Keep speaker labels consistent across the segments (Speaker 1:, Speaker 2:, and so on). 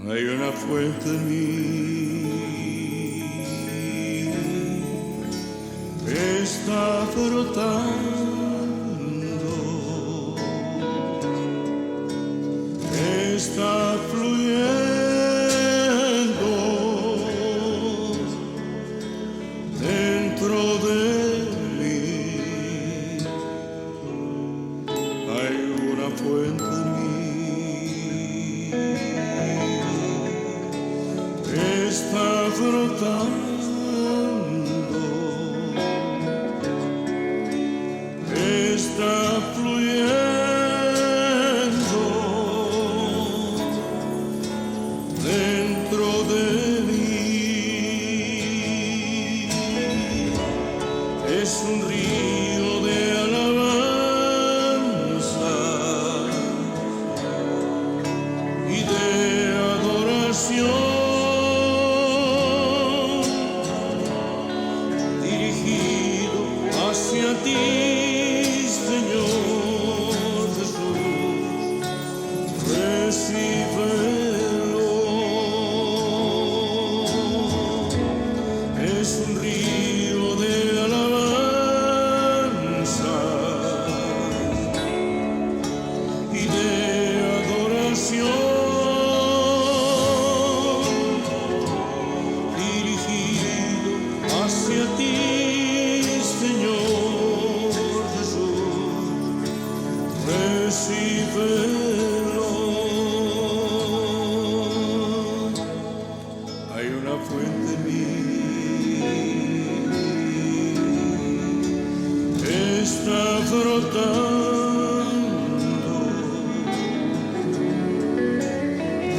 Speaker 1: hay una fuente en mí que está brotando, que está fluyendo dentro de mí. Hay una fuente en mí que está brotando, que está fluyendo dentro de mí. Es un río de alabanza y de adoración, dirigido hacia ti, Señor Jesús. Recíbelo. Es un río de alabanza y de adoración, dirigido hacia ti, Señor Jesús. Recíbelo. Hay una fuente en mí que está brotando,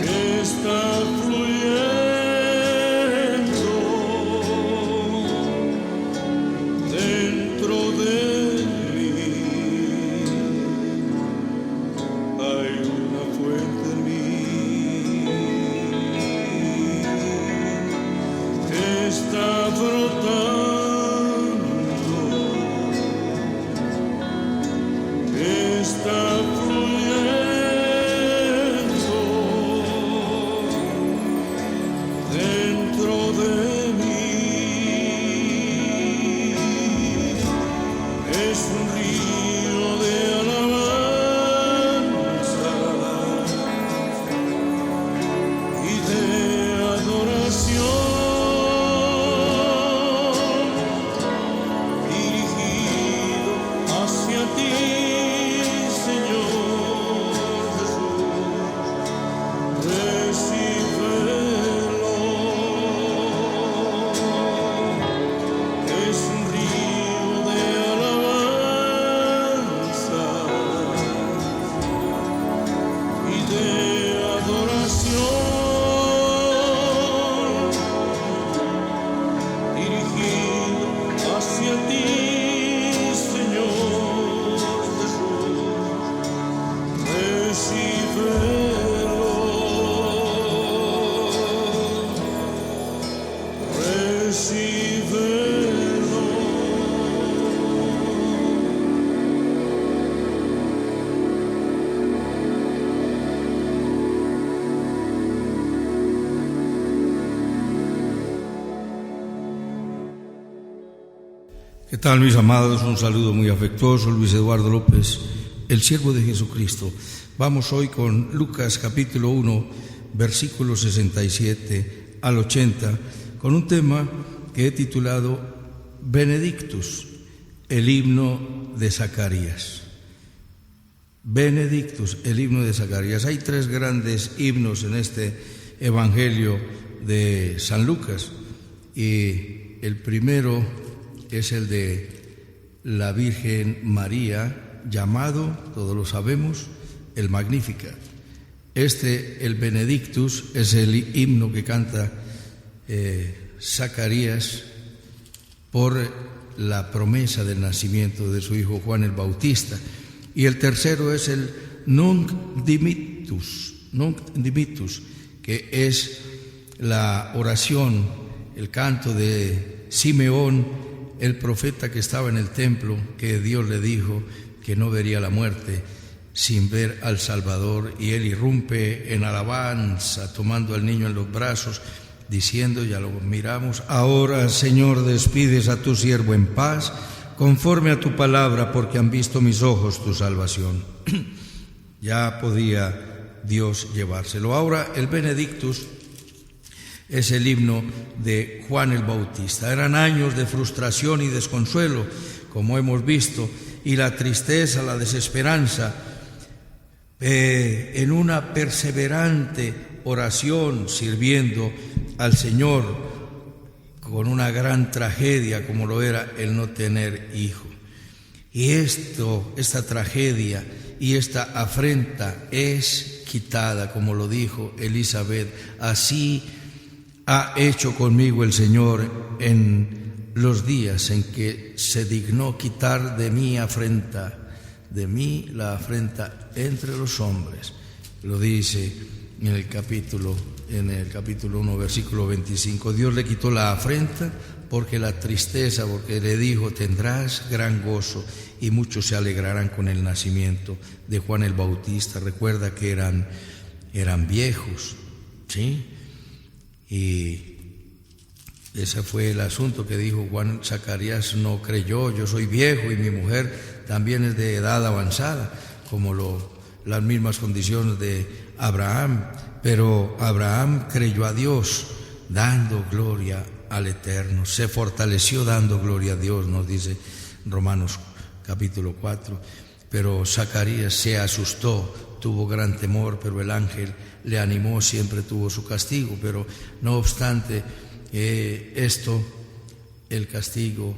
Speaker 1: que está fluyendo dentro de mí. Hay una fuente en mí que está brotando, que está fluyendo dentro de mí. Es un río de alabanza y de adoración, dirigido hacia ti, Señor Jesús. Recíbelo. Es un río de alabanza y de adoración, dirigido hacia ti, Señor Jesús. Recíbelo. Recíbelo.
Speaker 2: ¿Qué tal, mis amados? Un saludo muy afectuoso, Luis Eduardo López, el siervo de Jesucristo. Vamos hoy con Lucas capítulo 1, versículos 67 al 80, con un tema que he titulado Benedictus, el himno de Zacarías. Benedictus, el himno de Zacarías. Hay tres grandes himnos en este Evangelio de San Lucas, y el primero es el de la Virgen María, llamado, todos lo sabemos, el Magnificat. El Benedictus, es el himno que canta Zacarías por la promesa del nacimiento de su hijo Juan el Bautista. Y el tercero es el Nunc Dimittis, que es la oración, el canto de Simeón, el profeta que estaba en el templo, que Dios le dijo que no vería la muerte sin ver al Salvador, y él irrumpe en alabanza, tomando al niño en los brazos, diciendo, ya lo miramos: ahora, Señor, despides a tu siervo en paz, conforme a tu palabra, porque han visto mis ojos tu salvación. Ya podía Dios llevárselo. Ahora el Benedictus es el himno de Juan el Bautista. Eran años de frustración y desconsuelo, como hemos visto, y la tristeza, la desesperanza, en una perseverante oración, sirviendo al Señor, con una gran tragedia como lo era el no tener hijo. Y esta tragedia y esta afrenta es quitada, como lo dijo Elizabeth: así ha hecho conmigo el Señor en los días en que se dignó quitar de mí afrenta, de mí la afrenta entre los hombres. Lo dice en el capítulo 1, versículo 25. Dios le quitó la afrenta porque la tristeza, porque le dijo: tendrás gran gozo, y muchos se alegrarán con el nacimiento de Juan el Bautista. Recuerda que eran viejos, ¿sí? Y ese fue el asunto que dijo Juan. Zacarías no creyó: yo soy viejo y mi mujer también es de edad avanzada, como las mismas condiciones de Abraham. Pero Abraham creyó a Dios, dando gloria al Eterno. Se fortaleció dando gloria a Dios, nos dice Romanos capítulo 4. Pero Zacarías se asustó, tuvo gran temor, pero el ángel le animó, siempre tuvo su castigo. Pero no obstante el castigo,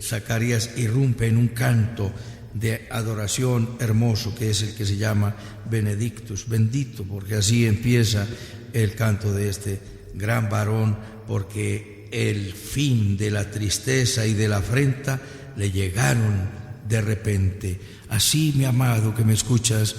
Speaker 2: Zacarías irrumpe en un canto de adoración hermoso, que es el que se llama Benedictus, bendito, porque así empieza el canto de este gran varón, porque el fin de la tristeza y de la afrenta le llegaron de repente. Así, mi amado que me escuchas,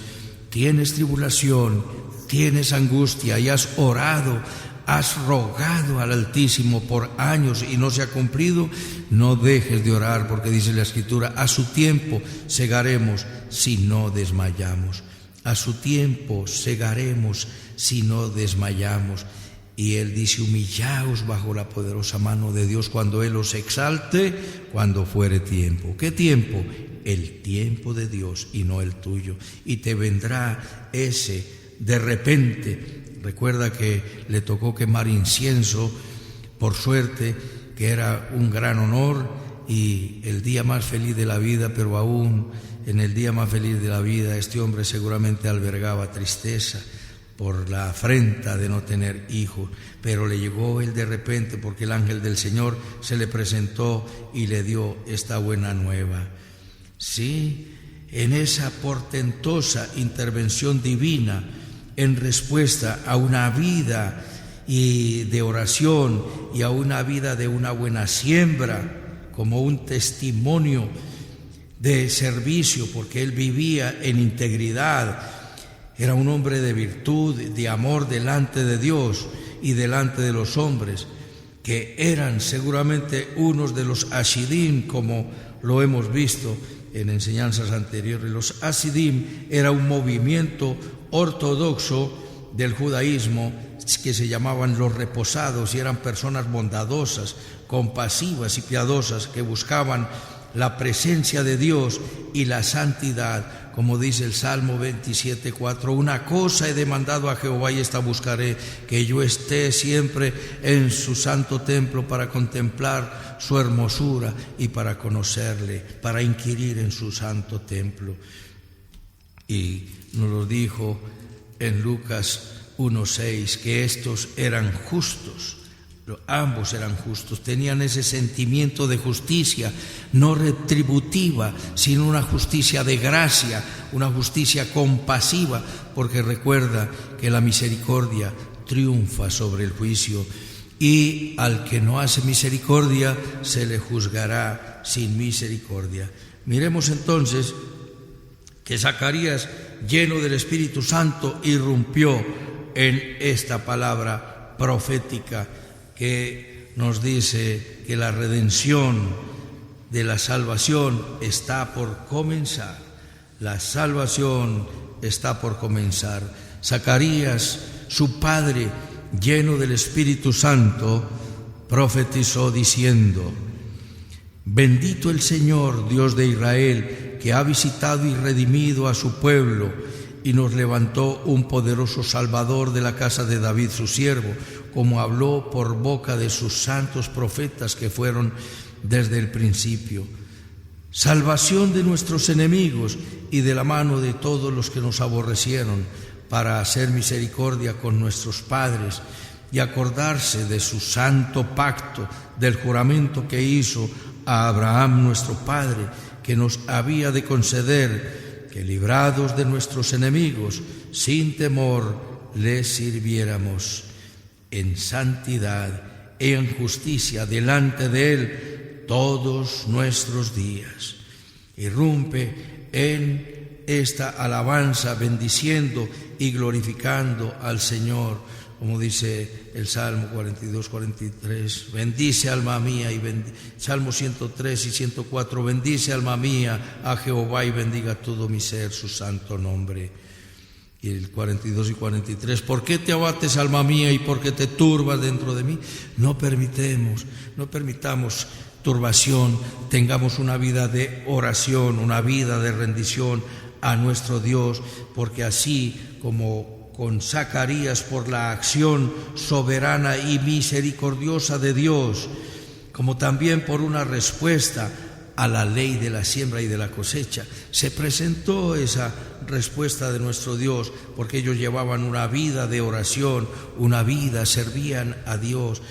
Speaker 2: tienes tribulación, tienes angustia y has orado, has rogado al Altísimo por años y no se ha cumplido, no dejes de orar, porque dice la Escritura: a su tiempo segaremos si no desmayamos. A su tiempo segaremos si no desmayamos. Y Él dice: humillaos bajo la poderosa mano de Dios cuando Él os exalte, cuando fuere tiempo. ¿Qué tiempo? El tiempo de Dios y no el tuyo. Y te vendrá ese de repente. Recuerda que le tocó quemar incienso, por suerte, que era un gran honor, y el día más feliz de la vida. Pero aún en el día más feliz de la vida, este hombre seguramente albergaba tristeza por la afrenta de no tener hijos. Pero le llegó él de repente, porque el ángel del Señor se le presentó y le dio esta buena nueva. Sí, en esa portentosa intervención divina, en respuesta a una vida de oración y a una vida de una buena siembra, como un testimonio de servicio, porque él vivía en integridad, era un hombre de virtud, de amor delante de Dios y delante de los hombres, que eran seguramente unos de los Hasidim, como lo hemos visto en enseñanzas anteriores. Los Hasidim era un movimiento ortodoxo del judaísmo que se llamaban los reposados, y eran personas bondadosas, compasivas y piadosas, que buscaban la presencia de Dios y la santidad, como dice el Salmo 27:4: una cosa he demandado a Jehová y esta buscaré, que yo esté siempre en su santo templo para contemplar su hermosura y para conocerle, para inquirir en su santo templo. Y nos lo dijo en Lucas 1:6, que estos eran justos. Ambos eran justos, tenían ese sentimiento de justicia, no retributiva, sino una justicia de gracia, una justicia compasiva, porque recuerda que la misericordia triunfa sobre el juicio, y al que no hace misericordia se le juzgará sin misericordia. Miremos entonces que Zacarías, lleno del Espíritu Santo, irrumpió en esta palabra profética que nos dice que la redención de la salvación está por comenzar. La salvación está por comenzar. Zacarías, su padre, lleno del Espíritu Santo, profetizó diciendo: bendito el Señor, Dios de Israel, que ha visitado y redimido a su pueblo y nos levantó un poderoso Salvador de la casa de David su siervo, como habló por boca de sus santos profetas que fueron desde el principio. Salvación de nuestros enemigos y de la mano de todos los que nos aborrecieron, para hacer misericordia con nuestros padres y acordarse de su santo pacto, del juramento que hizo a Abraham nuestro padre, que nos había de conceder que, librados de nuestros enemigos, sin temor les sirviéramos en santidad y en justicia delante de Él todos nuestros días. Irrumpe en esta alabanza bendiciendo y glorificando al Señor, como dice el Salmo 42, 43, bendice alma mía, Salmo 103 y 104, bendice alma mía a Jehová y bendiga todo mi ser su santo nombre. Y el 42 y 43, ¿por qué te abates alma mía y por qué te turbas dentro de mí? No permitamos turbación, tengamos una vida de oración, una vida de rendición a nuestro Dios, porque así como con Zacarías, por la acción soberana y misericordiosa de Dios, como también por una respuesta a la ley de la siembra y de la cosecha, se presentó esa respuesta de nuestro Dios, porque ellos llevaban una vida de oración, servían a Dios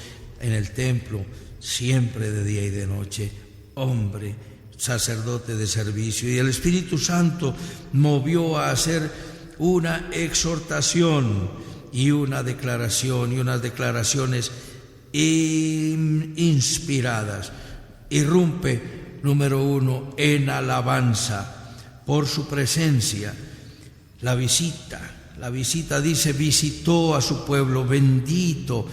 Speaker 2: en el templo, siempre de día y de noche, hombre, sacerdote de servicio. Y el Espíritu Santo movió a hacer una exhortación y una declaración, y unas declaraciones inspiradas. Irrumpe, número 1, en alabanza por su presencia. La visita dice, visitó a su pueblo. Bendito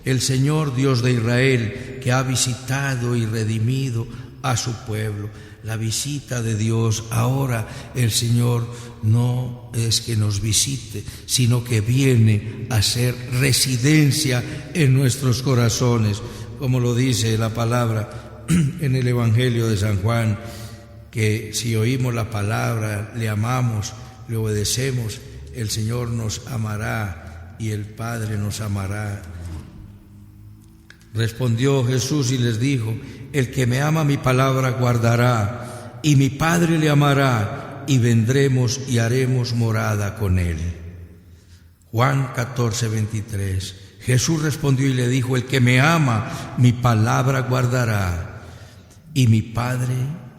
Speaker 2: el Señor Dios de Israel, que ha visitado y redimido a su pueblo. La visita de Dios. Ahora el Señor no es que nos visite, sino que viene a ser residencia en nuestros corazones, como lo dice la palabra en el Evangelio de San Juan, que si oímos la palabra, le amamos, le obedecemos, el Señor nos amará y el Padre nos amará. Respondió Jesús y les dijo: el que me ama mi palabra guardará, y mi Padre le amará, y vendremos y haremos morada con él. Juan 14, 23. Jesús respondió y le dijo: el que me ama mi palabra guardará, y mi Padre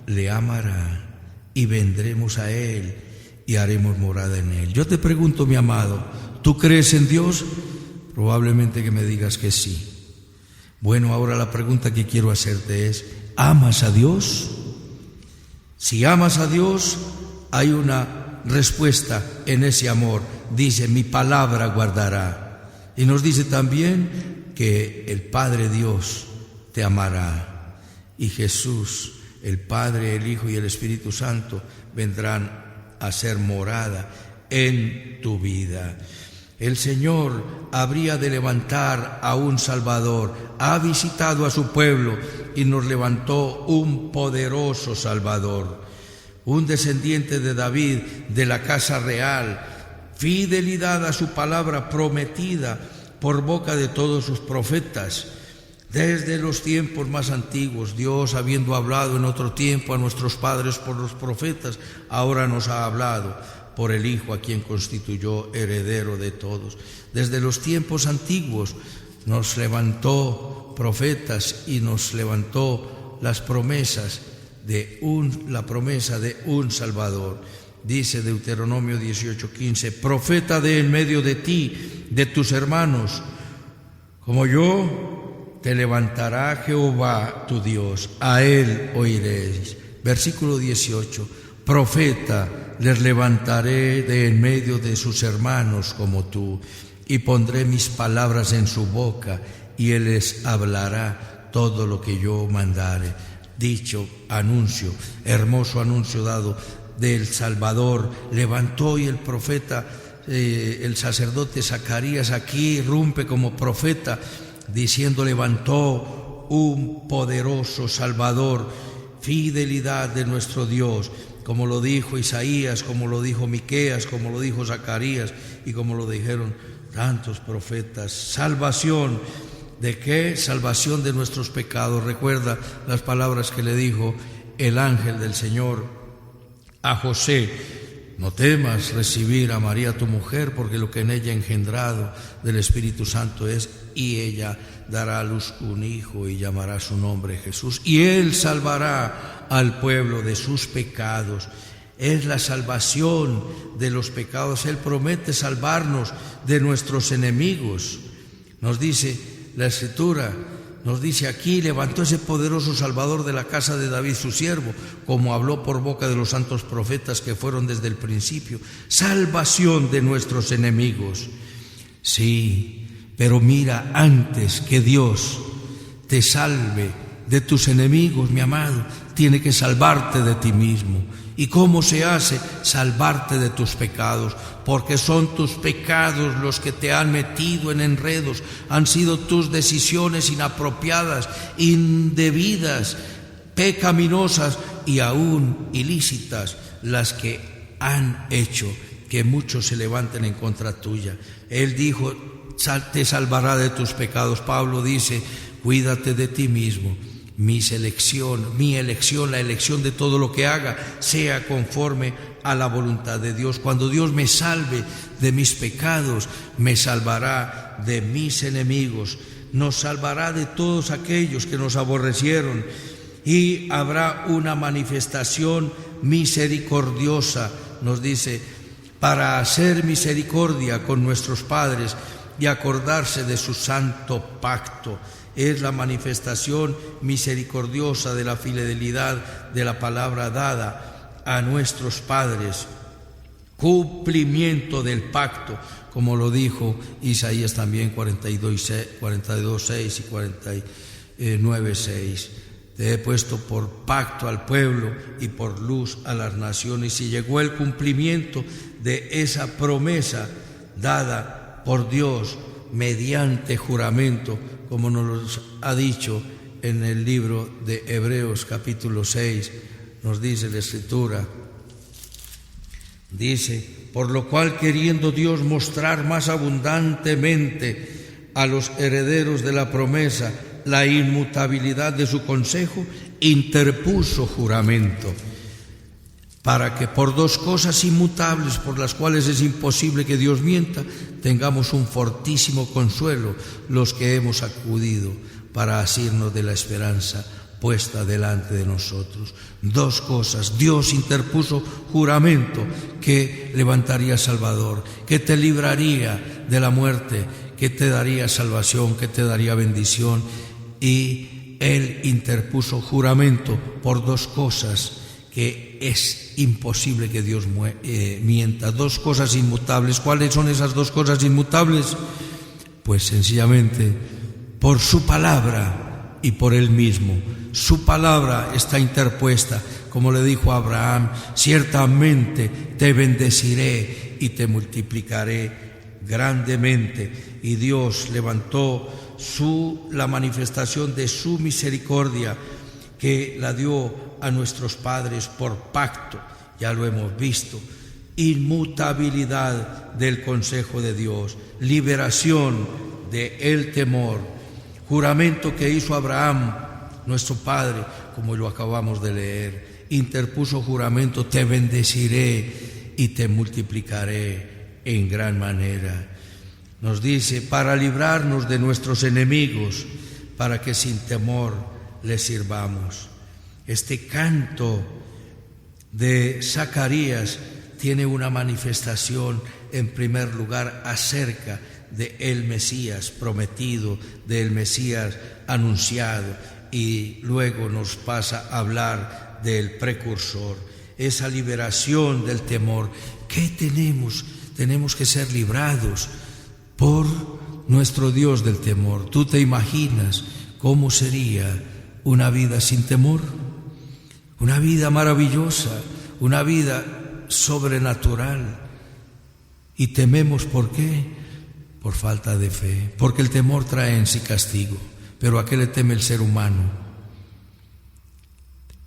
Speaker 2: le amará, y vendremos a él y haremos morada en él. Yo te pregunto, mi amado, ¿tú crees en Dios? Probablemente que me digas que sí. Bueno, ahora la pregunta que quiero hacerte es: ¿amas a Dios? Si amas a Dios, hay una respuesta en ese amor. Dice: mi palabra guardará. Y nos dice también que el Padre Dios te amará. Y Jesús, el Padre, el Hijo y el Espíritu Santo vendrán a ser morada en tu vida. El Señor habría de levantar a un Salvador. Ha visitado a su pueblo y nos levantó un poderoso Salvador, un descendiente de David, de la casa real. Fidelidad a su palabra prometida por boca de todos sus profetas. Desde los tiempos más antiguos, Dios, habiendo hablado en otro tiempo a nuestros padres por los profetas, ahora nos ha hablado por el Hijo, a quien constituyó heredero de todos. Desde los tiempos antiguos nos levantó profetas y nos levantó las promesas la promesa de un Salvador. Dice Deuteronomio 18:15: profeta de en medio de ti, de tus hermanos, como yo, te levantará Jehová tu Dios, a él oiréis. Versículo 18: profeta les levantaré de en medio de sus hermanos como tú, y pondré mis palabras en su boca, y él les hablará todo lo que yo mandare. Dicho anuncio, hermoso anuncio dado del Salvador. Levantó, y el profeta, el sacerdote Zacarías aquí irrumpe como profeta diciendo: levantó un poderoso Salvador. Fidelidad de nuestro Dios, como lo dijo Isaías, como lo dijo Miqueas, como lo dijo Zacarías y como lo dijeron tantos profetas. Salvación. ¿De qué? Salvación de nuestros pecados. Recuerda las palabras que le dijo el ángel del Señor a José: no temas recibir a María tu mujer, porque lo que en ella engendrado del Espíritu Santo es, y ella dará a luz un hijo y llamará su nombre Jesús, y él salvará al pueblo de sus pecados. Es la salvación de los pecados. Él promete salvarnos de nuestros enemigos. Nos dice la Escritura, nos dice aquí: levantó ese poderoso Salvador de la casa de David su siervo, como habló por boca de los santos profetas que fueron desde el principio. Salvación de nuestros enemigos. Sí, pero mira, antes que Dios te salve de tus enemigos, mi amado, tiene que salvarte de ti mismo. ¿Y cómo se hace? Salvarte de tus pecados, porque son tus pecados los que te han metido en enredos, han sido tus decisiones inapropiadas, indebidas, pecaminosas y aún ilícitas las que han hecho que muchos se levanten en contra tuya. Él dijo: te salvará de tus pecados. Pablo dice: cuídate de ti mismo. Mi elección, la elección de todo lo que haga, sea conforme a la voluntad de Dios. Cuando Dios me salve de mis pecados, me salvará de mis enemigos, nos salvará de todos aquellos que nos aborrecieron, y habrá una manifestación misericordiosa, nos dice, para hacer misericordia con nuestros padres y acordarse de su santo pacto. Es la manifestación misericordiosa de la fidelidad de la palabra dada a nuestros padres, cumplimiento del pacto, como lo dijo Isaías también 42:6 y 49:6. Te he puesto por pacto al pueblo y por luz a las naciones. Y llegó el cumplimiento de esa promesa dada por Dios mediante juramento, como nos ha dicho en el libro de Hebreos capítulo 6, nos dice la Escritura. Dice: por lo cual, queriendo Dios mostrar más abundantemente a los herederos de la promesa la inmutabilidad de su consejo, interpuso juramento, para que por dos cosas inmutables, por las cuales es imposible que Dios mienta, tengamos un fortísimo consuelo los que hemos acudido para asirnos de la esperanza puesta delante de nosotros. Dos cosas: Dios interpuso juramento que levantaría Salvador, que te libraría de la muerte, que te daría salvación, que te daría bendición. Y Él interpuso juramento por dos cosas que es imposible que Dios mienta, dos cosas inmutables. ¿Cuáles son esas dos cosas inmutables? Pues sencillamente por su palabra y por Él mismo. Su palabra está interpuesta, como le dijo a Abraham: ciertamente te bendeciré y te multiplicaré grandemente. Y Dios levantó la manifestación de su misericordia, que la dio a nuestros padres por pacto, ya lo hemos visto. Inmutabilidad del consejo de Dios, liberación del temor, juramento que hizo Abraham, nuestro padre, como lo acabamos de leer. Interpuso juramento: te bendeciré y te multiplicaré en gran manera. Nos dice: para librarnos de nuestros enemigos, para que sin temor les sirvamos. Este canto de Zacarías tiene una manifestación, en primer lugar, acerca del Mesías prometido, del Mesías anunciado, y luego nos pasa a hablar del precursor, esa liberación del temor. ¿Qué tenemos? Tenemos que ser librados por nuestro Dios del temor. ¿Tú te imaginas cómo sería una vida sin temor? Una vida maravillosa, una vida sobrenatural. Y tememos, ¿por qué? Por falta de fe, porque el temor trae en sí castigo. Pero ¿a qué le teme el ser humano?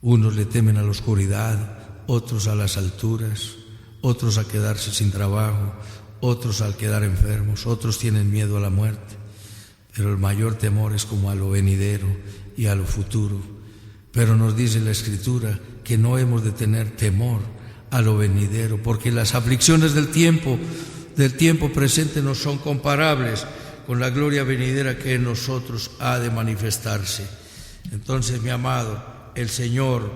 Speaker 2: Unos le temen a la oscuridad, otros a las alturas, otros a quedarse sin trabajo, otros al quedar enfermos, otros tienen miedo a la muerte. Pero el mayor temor es como a lo venidero y a lo futuro. Pero nos dice la Escritura que no hemos de tener temor a lo venidero, porque las aflicciones del tiempo presente no son comparables con la gloria venidera que en nosotros ha de manifestarse. Entonces, mi amado, el Señor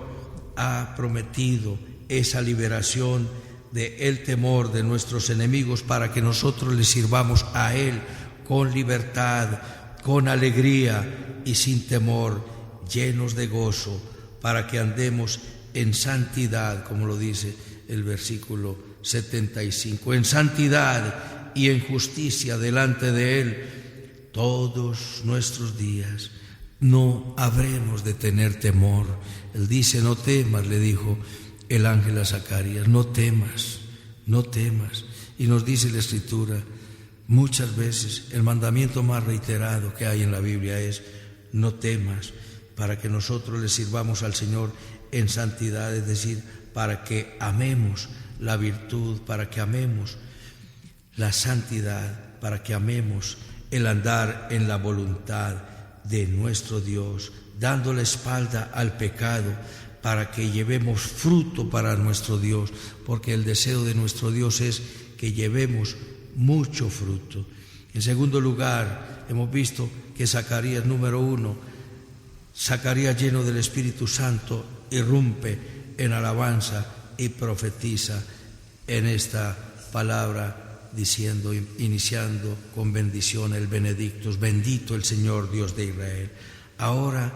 Speaker 2: ha prometido esa liberación del temor de nuestros enemigos para que nosotros le sirvamos a Él con libertad, con alegría y sin temor, llenos de gozo, para que andemos en santidad, como lo dice el versículo 75, en santidad y en justicia delante de Él todos nuestros días. No habremos de tener temor. Él dice: no temas, le dijo el ángel a Zacarías, no temas, no temas. Y nos dice la Escritura muchas veces, el mandamiento más reiterado que hay en la Biblia es: no temas, para que nosotros le sirvamos al Señor en santidad, es decir, para que amemos la virtud, para que amemos la santidad, para que amemos el andar en la voluntad de nuestro Dios, dando la espalda al pecado, para que llevemos fruto para nuestro Dios, porque el deseo de nuestro Dios es que llevemos mucho fruto. En segundo lugar, hemos visto que Zacarías, número 1, Zacarías, lleno del Espíritu Santo, irrumpe en alabanza y profetiza en esta palabra, diciendo, iniciando con bendición el Benedictus, bendito el Señor Dios de Israel. Ahora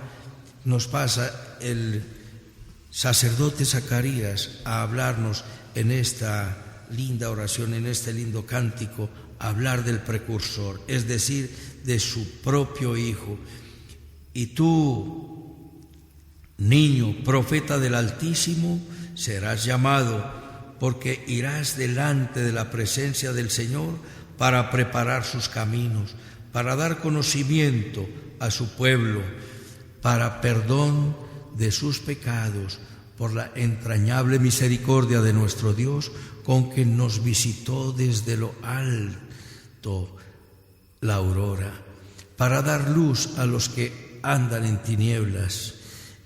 Speaker 2: nos pasa el sacerdote Zacarías a hablarnos en esta linda oración, en este lindo cántico, a hablar del precursor, es decir, de su propio Hijo. Y tú, niño, profeta del Altísimo, serás llamado, porque irás delante de la presencia del Señor para preparar sus caminos, para dar conocimiento a su pueblo, para perdón de sus pecados, por la entrañable misericordia de nuestro Dios, con que nos visitó desde lo alto la aurora, para dar luz a los que andan en tinieblas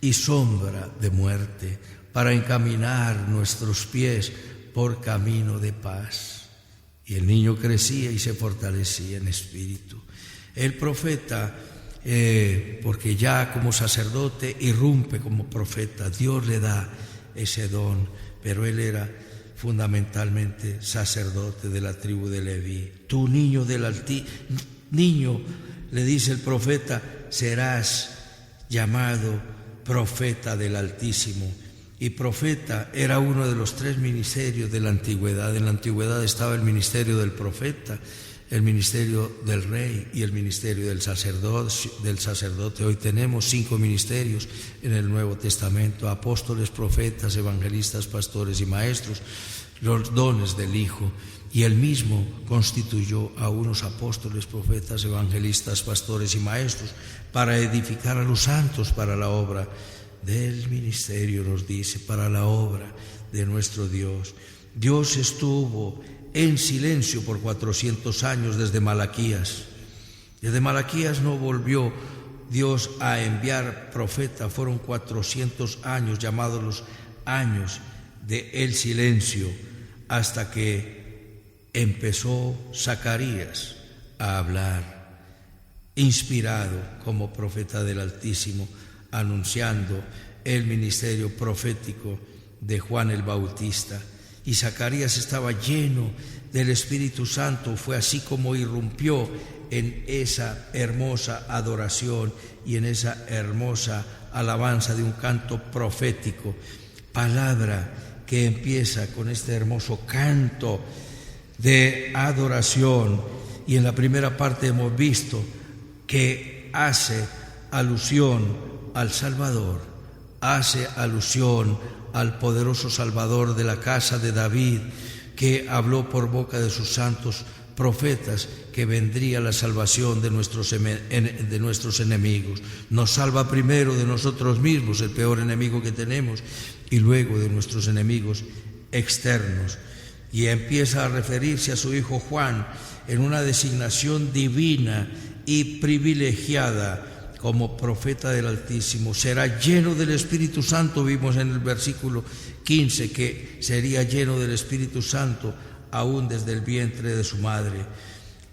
Speaker 2: y sombra de muerte, para encaminar nuestros pies por camino de paz. Y el niño crecía y se fortalecía en espíritu. El profeta, porque ya como sacerdote irrumpe como profeta, Dios le da ese don, pero él era fundamentalmente sacerdote de la tribu de Leví. Tú, niño del niño, le dice el profeta, serás llamado profeta del Altísimo. Y profeta era uno de los 3 ministerios de la antigüedad. En la antigüedad estaba el ministerio del profeta, el ministerio del rey y el ministerio del sacerdote. Hoy tenemos 5 ministerios en el Nuevo Testamento: apóstoles, profetas, evangelistas, pastores y maestros, los dones del Hijo. Y él mismo constituyó a unos apóstoles, profetas, evangelistas, pastores y maestros para edificar a los santos para la obra del ministerio, nos dice, para la obra de nuestro Dios. Dios estuvo en silencio por 400 años desde Malaquías. Desde Malaquías no volvió Dios a enviar profeta. Fueron 400 años, llamados los años del silencio, hasta que empezó Zacarías a hablar, inspirado como profeta del Altísimo, anunciando el ministerio profético de Juan el Bautista. Y Zacarías estaba lleno del Espíritu Santo. Fue así como irrumpió en esa hermosa adoración y en esa hermosa alabanza de un canto profético, palabra que empieza con este hermoso canto de adoración. Y en la primera parte hemos visto que hace alusión al Salvador, hace alusión al poderoso Salvador de la casa de David, que habló por boca de sus santos profetas que vendría la salvación de nuestros enemigos. Nos salva primero de nosotros mismos, el peor enemigo que tenemos, y luego de nuestros enemigos externos. Y empieza a referirse a su hijo Juan en una designación divina y privilegiada como profeta del Altísimo. Será lleno del Espíritu Santo. Vimos en el versículo 15 que sería lleno del Espíritu Santo aún desde el vientre de su madre.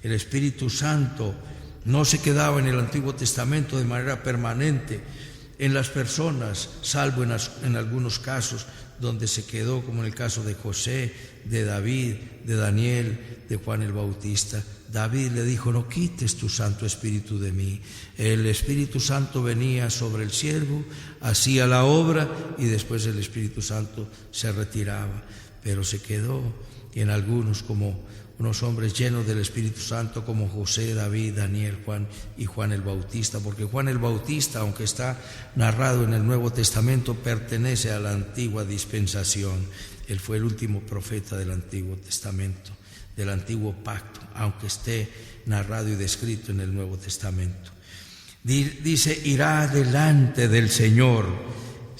Speaker 2: El Espíritu Santo no se quedaba en el Antiguo Testamento de manera permanente en las personas, salvo en algunos casos donde se quedó, como en el caso de José, de David, de Daniel, de Juan el Bautista. David le dijo: no quites tu Santo Espíritu de mí. El Espíritu Santo venía sobre el siervo, hacía la obra y después el Espíritu Santo se retiraba, pero se quedó en algunos como unos hombres llenos del Espíritu Santo como José, David, Daniel, Juan y Juan el Bautista, porque Juan el Bautista, aunque está narrado en el Nuevo Testamento, pertenece a la antigua dispensación. Él fue el último profeta del Antiguo Testamento, del Antiguo Pacto, aunque esté narrado y descrito en el Nuevo Testamento. Dice: irá delante del Señor,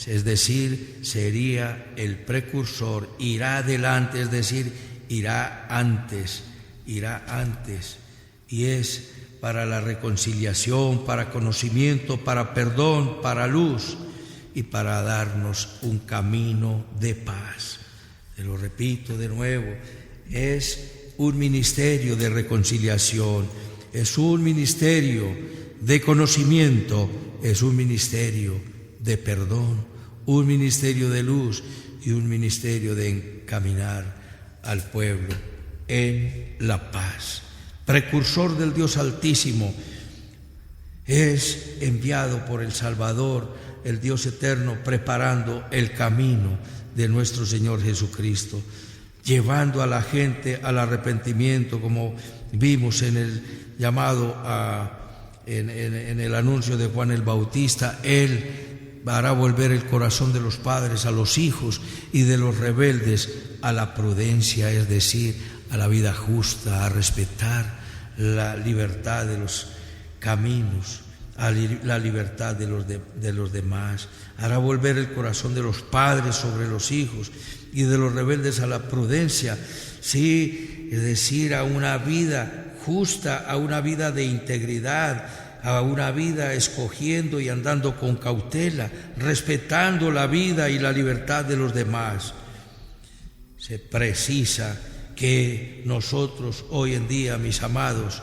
Speaker 2: es decir, sería el precursor. Irá delante, es decir, irá antes, y es para la reconciliación, para conocimiento, para perdón, para luz y para darnos un camino de paz. Te lo repito de nuevo, es un ministerio de reconciliación, es un ministerio de conocimiento, es un ministerio de perdón, un ministerio de luz y un ministerio de encaminar al pueblo en la paz. Precursor del Dios Altísimo, es enviado por el Salvador, el Dios eterno, preparando el camino de nuestro Señor Jesucristo, llevando a la gente al arrepentimiento, como vimos en el llamado en el anuncio de Juan el Bautista. Él hará volver el corazón de los padres a los hijos y de los rebeldes a la prudencia, es decir, a la vida justa, a respetar la libertad de los caminos, a la libertad de los demás. Hará volver el corazón de los padres sobre los hijos y de los rebeldes a la prudencia, sí, es decir, a una vida justa, a una vida de integridad, a una vida escogiendo y andando con cautela, respetando la vida y la libertad de los demás. Se precisa que nosotros hoy en día, mis amados,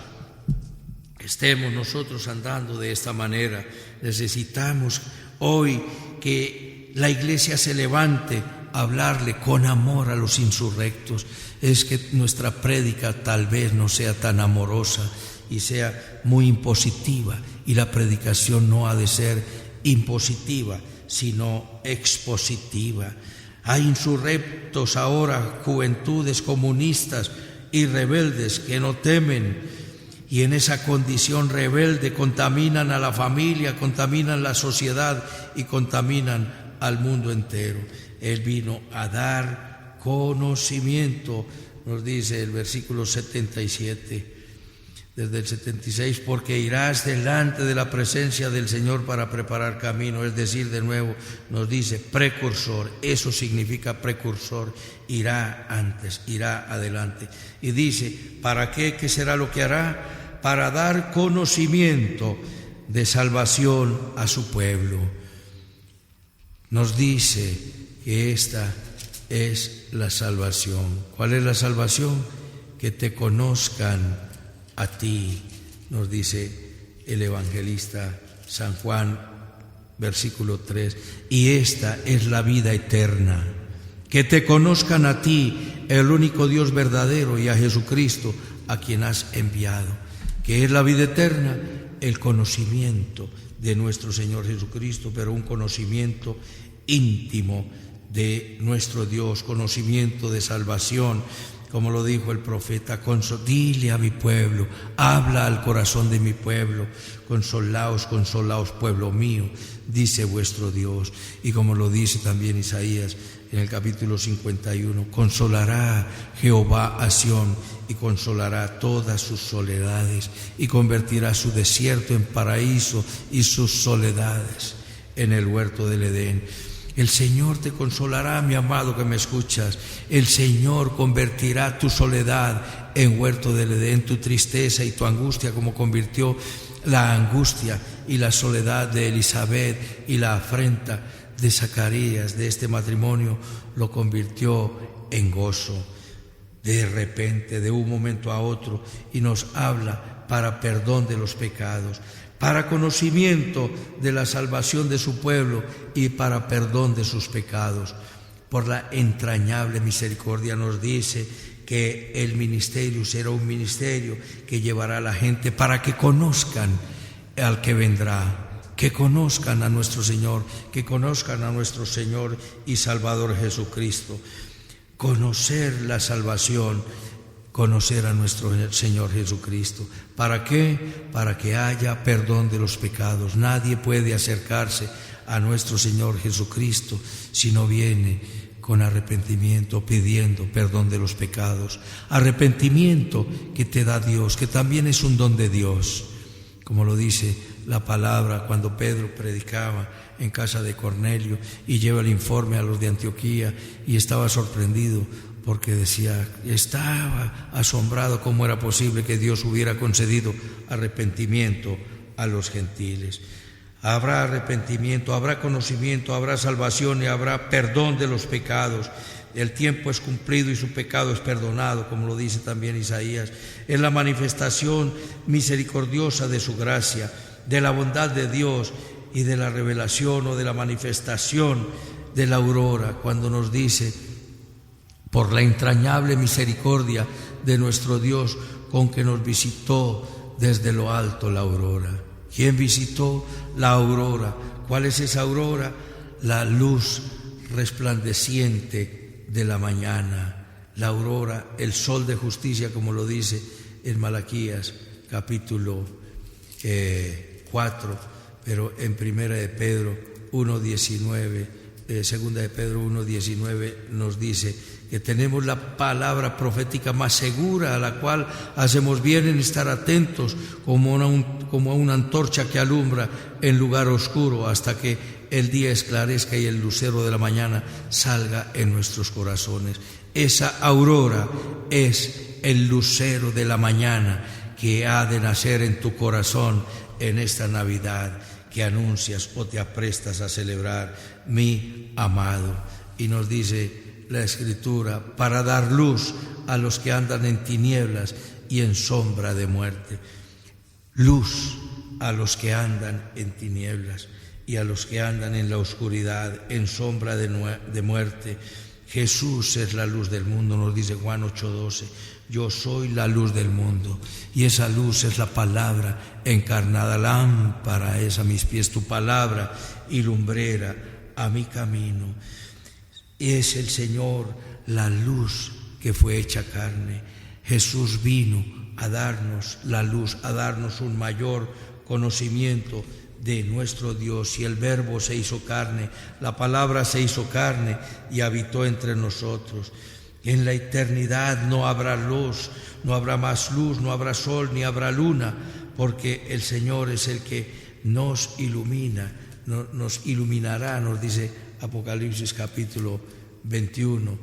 Speaker 2: estemos nosotros andando de esta manera. Necesitamos hoy que la Iglesia se levante a hablarle con amor a los insurrectos. Es que nuestra prédica tal vez no sea tan amorosa y sea muy impositiva, y la predicación no ha de ser impositiva, sino expositiva. Hay insurrectos ahora, juventudes comunistas y rebeldes que no temen, y en esa condición rebelde contaminan a la familia, contaminan la sociedad y contaminan al mundo entero. Él vino a dar conocimiento, nos dice el versículo 77, desde el 76, porque irás delante de la presencia del Señor para preparar camino, es decir, de nuevo nos dice precursor. Eso significa precursor, irá antes, irá adelante. Y dice, ¿para qué? ¿Qué será lo que hará? Para dar conocimiento de salvación a su pueblo. Nos dice que esta es la salvación. ¿Cuál es la salvación? Que te conozcan a ti, nos dice el evangelista San Juan, versículo 3, y esta es la vida eterna, que te conozcan a ti, el único Dios verdadero, y a Jesucristo, a quien has enviado. ¿Qué es la vida eterna? El conocimiento de nuestro Señor Jesucristo, pero un conocimiento íntimo de nuestro Dios, conocimiento de salvación, como lo dijo el profeta, dile a mi pueblo, habla al corazón de mi pueblo, consolaos, consolaos, pueblo mío, dice vuestro Dios. Y como lo dice también Isaías en el capítulo 51, consolará Jehová a Sión y consolará todas sus soledades y convertirá su desierto en paraíso y sus soledades en el huerto del Edén. El Señor te consolará, mi amado que me escuchas. El Señor convertirá tu soledad en huerto del Edén, tu tristeza y tu angustia, como convirtió la angustia y la soledad de Elizabeth y la afrenta de Zacarías, de este matrimonio, lo convirtió en gozo. De repente, de un momento a otro, y nos habla para perdón de los pecados, para conocimiento de la salvación de su pueblo y para perdón de sus pecados. Por la entrañable misericordia nos dice que el ministerio será un ministerio que llevará a la gente para que conozcan al que vendrá, que conozcan a nuestro Señor, que conozcan a nuestro Señor y Salvador Jesucristo. Conocer la salvación, conocer a nuestro Señor Jesucristo. ¿Para qué? Para que haya perdón de los pecados. Nadie puede acercarse a nuestro Señor Jesucristo si no viene con arrepentimiento, pidiendo perdón de los pecados. Arrepentimiento que te da Dios, que también es un don de Dios. Como lo dice la palabra cuando Pedro predicaba en casa de Cornelio y lleva el informe a los de Antioquía, y estaba sorprendido porque decía, estaba asombrado cómo era posible que Dios hubiera concedido arrepentimiento a los gentiles. Habrá arrepentimiento, habrá conocimiento, habrá salvación y habrá perdón de los pecados. El tiempo es cumplido y su pecado es perdonado, como lo dice también Isaías. Es la manifestación misericordiosa de su gracia, de la bondad de Dios y de la revelación o de la manifestación de la aurora, cuando nos dice, por la entrañable misericordia de nuestro Dios, con que nos visitó desde lo alto la aurora. ¿Quién visitó la aurora? ¿Cuál es esa aurora? La luz resplandeciente de la mañana. La aurora, el sol de justicia, como lo dice en Malaquías capítulo 4, pero en Primera de Pedro 1:19, Segunda de Pedro 1:19 nos dice que tenemos la palabra profética más segura, a la cual hacemos bien en estar atentos como a una antorcha que alumbra en lugar oscuro hasta que el día esclarezca y el lucero de la mañana salga en nuestros corazones. Esa aurora es el lucero de la mañana que ha de nacer en tu corazón en esta Navidad que anuncias o te aprestas a celebrar, mi amado. Y nos dice la Escritura, para dar luz a los que andan en tinieblas y en sombra de muerte. Luz a los que andan en tinieblas y a los que andan en la oscuridad, en sombra de muerte. Jesús es la luz del mundo, nos dice Juan 8:12. Yo soy la luz del mundo, y esa luz es la palabra encarnada. Lámpara es a mis pies tu palabra y lumbrera a mi camino. Es el Señor la luz que fue hecha carne. Jesús vino a darnos la luz, a darnos un mayor conocimiento de nuestro Dios, y el Verbo se hizo carne, la palabra se hizo carne y habitó entre nosotros. En la eternidad no habrá luz, no habrá más luz, no habrá sol ni habrá luna, porque el Señor es el que nos ilumina, nos iluminará, nos dice Apocalipsis capítulo 21.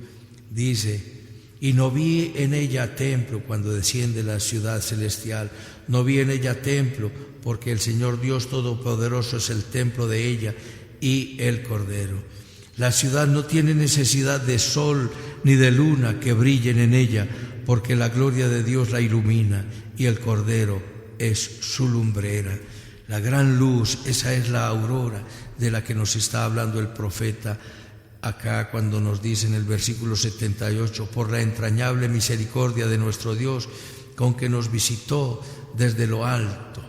Speaker 2: Dice, y no vi en ella templo cuando desciende la ciudad celestial, no vi en ella templo, porque el Señor Dios Todopoderoso es el templo de ella y el Cordero. La ciudad no tiene necesidad de sol ni de luna que brillen en ella, porque la gloria de Dios la ilumina y el Cordero es su lumbrera. La gran luz, esa es la aurora de la que nos está hablando el profeta acá cuando nos dice en el versículo 78, por la entrañable misericordia de nuestro Dios, con que nos visitó desde lo alto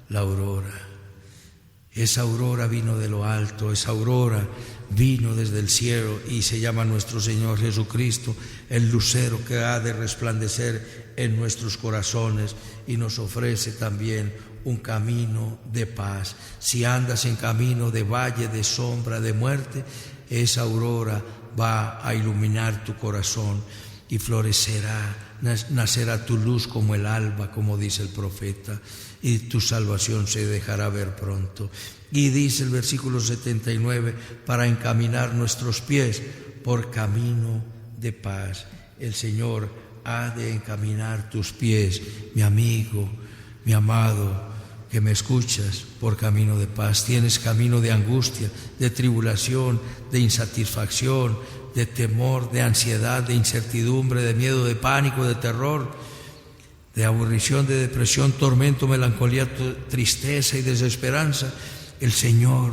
Speaker 2: la aurora. Esa aurora vino de lo alto, esa aurora vino desde el cielo y se llama nuestro Señor Jesucristo, el lucero que ha de resplandecer en nuestros corazones, y nos ofrece también un camino de paz. Si andas en camino de valle, de sombra, de muerte, esa aurora va a iluminar tu corazón y florecerá, nacerá tu luz como el alba, como dice el profeta, y tu salvación se dejará ver pronto. Y dice el versículo 79, para encaminar nuestros pies por camino de paz. El Señor ha de encaminar tus pies, mi amigo, mi amado, que me escuchas, por camino de paz. Tienes camino de angustia, de tribulación, de insatisfacción, de temor, de ansiedad, de incertidumbre, de miedo, de pánico, de terror, de aburrición, de depresión, tormento, melancolía, tristeza y desesperanza. El Señor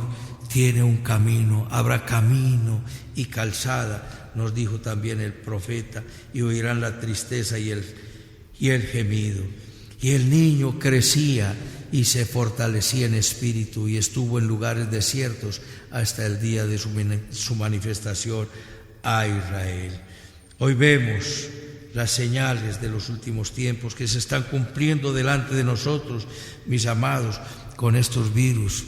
Speaker 2: tiene un camino, habrá camino y calzada, nos dijo también el profeta, y oirán la tristeza y el gemido. Y el niño crecía y se fortalecía en espíritu y estuvo en lugares desiertos hasta el día de su manifestación a Israel. Hoy vemos las señales de los últimos tiempos que se están cumpliendo delante de nosotros, mis amados, con estos virus.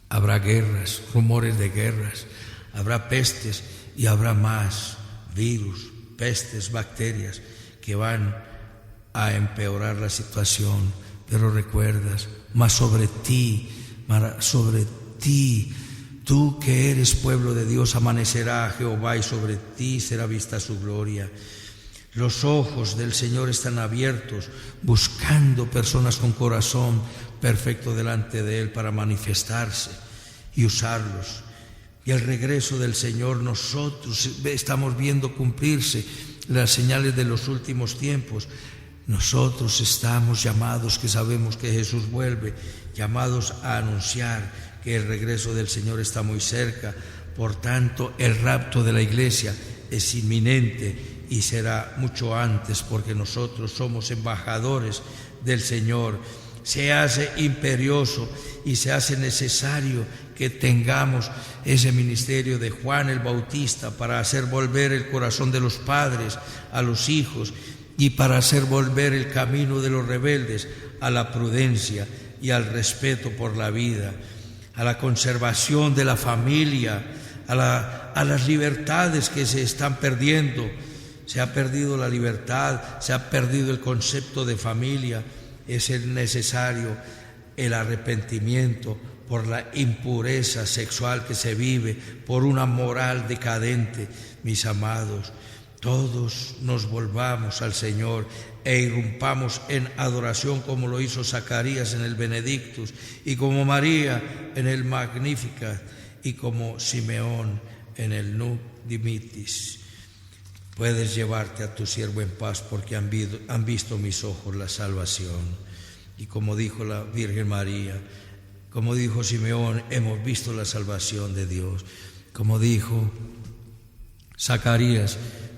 Speaker 2: Habrá guerras, rumores de guerras, habrá pestes y habrá más virus, pestes, bacterias que van a empeorar la situación. Pero recuerdas, más sobre ti, tú que eres pueblo de Dios, amanecerá Jehová y sobre ti será vista su gloria. Los ojos del Señor están abiertos, buscando personas con corazón perfecto delante de Él para manifestarse y usarlos. Y al regreso del Señor nosotros estamos viendo cumplirse las señales de los últimos tiempos. Nosotros estamos llamados, que sabemos que Jesús vuelve, llamados a anunciar que el regreso del Señor está muy cerca. Por tanto, el rapto de la iglesia es inminente y será mucho antes, porque nosotros somos embajadores del Señor. Se hace imperioso y se hace necesario que tengamos ese ministerio de Juan el Bautista para hacer volver el corazón de los padres a los hijos y para hacer volver el camino de los rebeldes a la prudencia y al respeto por la vida, a la conservación de la familia, a las libertades que se están perdiendo. Se ha perdido la libertad, se ha perdido el concepto de familia. Es necesario el arrepentimiento por la impureza sexual que se vive, por una moral decadente. Mis amados, todos nos volvamos al Señor e irrumpamos en adoración, como lo hizo Zacarías en el Benedictus, y como María en el Magnificat, y como Simeón en el Nunc Dimittis. Puedes llevarte a tu siervo en paz, porque han visto mis ojos la salvación. Y como dijo la Virgen María, como dijo Simeón, hemos visto la salvación de Dios. Como dijo Zacarías,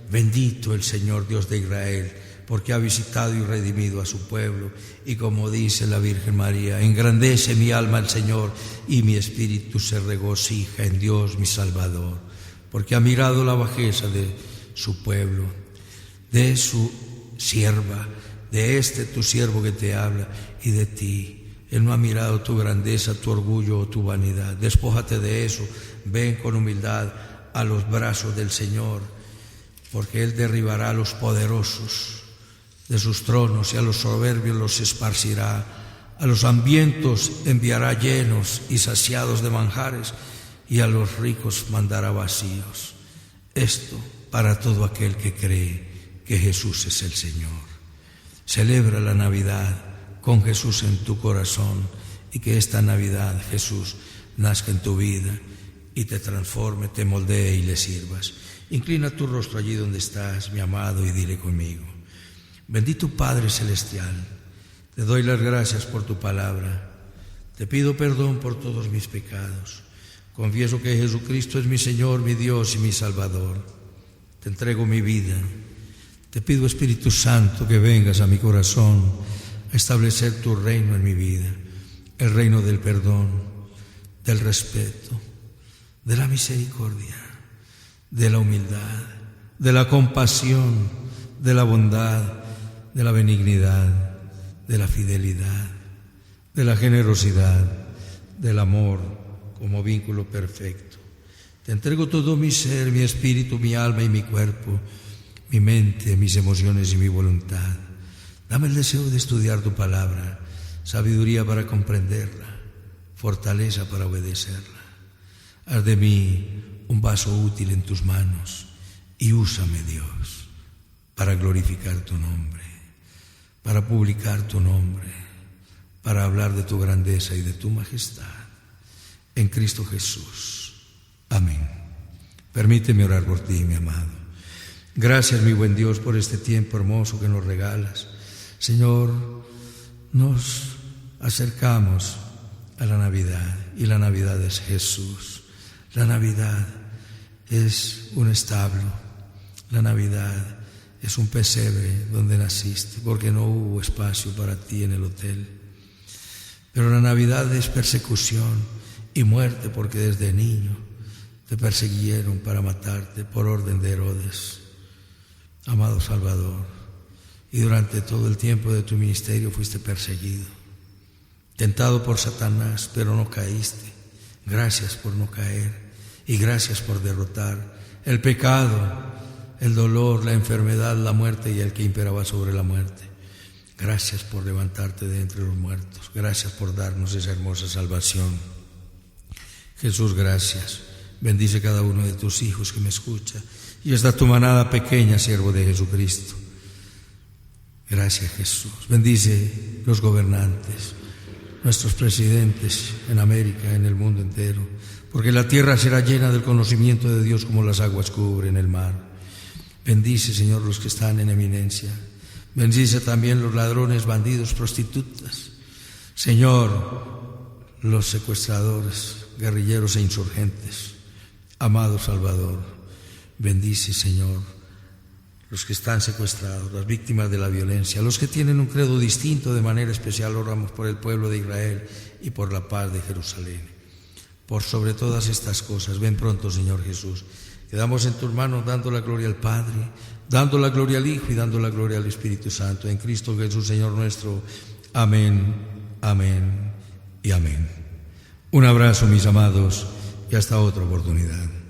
Speaker 2: bendito el Señor Dios de Israel, porque ha visitado y redimido a su pueblo. Y como dice la Virgen María, engrandece mi alma al Señor y mi espíritu se regocija en Dios mi Salvador, porque ha mirado la bajeza de su pueblo, de su sierva, de tu siervo que te habla, y de ti. Él no ha mirado tu grandeza, tu orgullo o tu vanidad. Despójate de eso, ven con humildad a los brazos del Señor, porque Él derribará a los poderosos de sus tronos y a los soberbios los esparcirá. A los hambrientos enviará llenos y saciados de manjares, y a los ricos mandará vacíos. Esto para todo aquel que cree que Jesús es el Señor. Celebra la Navidad con Jesús en tu corazón, y que esta Navidad Jesús nazca en tu vida y te transforme, te moldee y le sirvas. Inclina tu rostro allí donde estás, mi amado, y dile conmigo: bendito Padre Celestial, te doy las gracias por tu palabra. Te pido perdón por todos mis pecados. Confieso que Jesucristo es mi Señor, mi Dios y mi Salvador. Te entrego mi vida. Te pido, Espíritu Santo, que vengas a mi corazón a establecer tu reino en mi vida, el reino del perdón, del respeto, de la misericordia, de la humildad, de la compasión, de la bondad, de la benignidad, de la fidelidad, de la generosidad, del amor como vínculo perfecto. Te entrego todo mi ser, mi espíritu, mi alma y mi cuerpo, mi mente, mis emociones y mi voluntad. Dame el deseo de estudiar tu palabra, sabiduría para comprenderla, fortaleza para obedecerla. Haz de mí un vaso útil en tus manos y úsame, Dios, para glorificar tu nombre, para publicar tu nombre, para hablar de tu grandeza y de tu majestad. En Cristo Jesús. Amén. Permíteme orar por ti, mi amado. Gracias, mi buen Dios, por este tiempo hermoso que nos regalas. Señor, nos acercamos a la Navidad y la Navidad es Jesús. La Navidad es un establo. La Navidad es un pesebre donde naciste, porque no hubo espacio para ti en el hotel. Pero la Navidad es persecución y muerte, porque desde niño te persiguieron para matarte por orden de Herodes. Amado Salvador, y durante todo el tiempo de tu ministerio fuiste perseguido, tentado por Satanás, pero no caíste. Gracias por no caer y gracias por derrotar el pecado, el dolor, la enfermedad, la muerte y el que imperaba sobre la muerte. Gracias por levantarte de entre los muertos. Gracias por darnos esa hermosa salvación. Jesús, gracias. Bendice cada uno de tus hijos que me escucha. Y esta tu manada pequeña, siervo de Jesucristo. Gracias, Jesús. Bendice los gobernantes, nuestros presidentes en América, en el mundo entero, porque la tierra será llena del conocimiento de Dios como las aguas cubren el mar. Bendice, Señor, los que están en eminencia. Bendice también los ladrones, bandidos, prostitutas. Señor, los secuestradores, guerrilleros e insurgentes. Amado Salvador, bendice, Señor, los que están secuestrados, las víctimas de la violencia, los que tienen un credo distinto. De manera especial oramos por el pueblo de Israel y por la paz de Jerusalén. Por sobre todas estas cosas, ven pronto, Señor Jesús. Quedamos en tus manos dando la gloria al Padre, dando la gloria al Hijo y dando la gloria al Espíritu Santo. En Cristo Jesús, Señor nuestro. Amén, amén y amén. Un abrazo, mis amados, y hasta otra oportunidad.